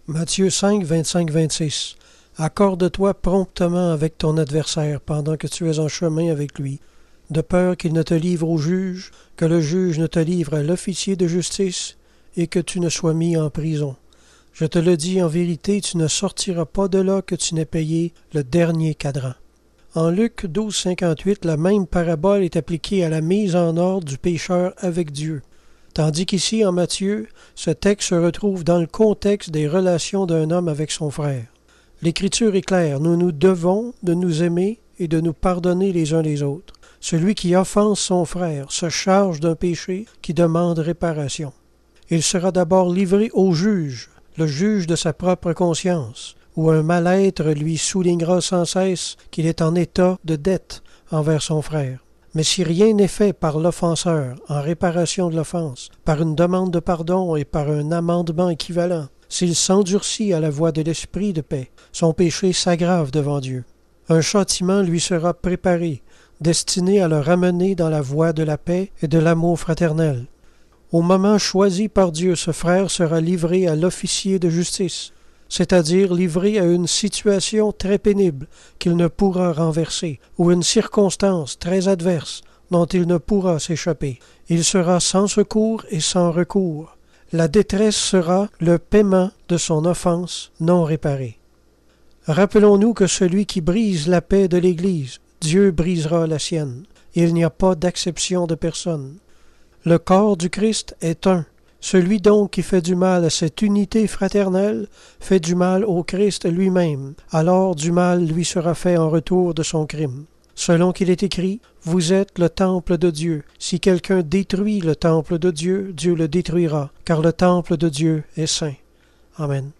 Matthieu 5, 25-26. Accorde-toi promptement avec ton adversaire pendant que tu es en chemin avec lui, de peur qu'il ne te livre au juge, que le juge ne te livre à l'officier de justice et que tu ne sois mis en prison. Je te le dis en vérité, tu ne sortiras pas de là que tu n'aies payé le dernier cadran. En Luc 12, 58, la même parabole est appliquée à la mise en ordre du pécheur avec Dieu. Tandis qu'ici, en Matthieu, ce texte se retrouve dans le contexte des relations d'un homme avec son frère. L'Écriture est claire, nous nous devons de nous aimer et de nous pardonner les uns les autres. Celui qui offense son frère se charge d'un péché qui demande réparation. Il sera d'abord livré au juge, le juge de sa propre conscience, où un mal-être lui soulignera sans cesse qu'il est en état de dette envers son frère. Mais si rien n'est fait par l'offenseur en réparation de l'offense, par une demande de pardon et par un amendement équivalent, s'il s'endurcit à la voie de l'esprit de paix, son péché s'aggrave devant Dieu. Un châtiment lui sera préparé, destiné à le ramener dans la voie de la paix et de l'amour fraternel. Au moment choisi par Dieu, ce frère sera livré à l'officier de justice, c'est-à-dire livré à une situation très pénible qu'il ne pourra renverser, ou une circonstance très adverse dont il ne pourra s'échapper. Il sera sans secours et sans recours. La détresse sera le paiement de son offense non réparée. Rappelons-nous que celui qui brise la paix de l'Église, Dieu brisera la sienne. Il n'y a pas d'acception de personne. Le corps du Christ est un. Celui donc qui fait du mal à cette unité fraternelle fait du mal au Christ lui-même. Alors du mal lui sera fait en retour de son crime. Selon qu'il est écrit, vous êtes le temple de Dieu. Si quelqu'un détruit le temple de Dieu, Dieu le détruira, car le temple de Dieu est saint. Amen.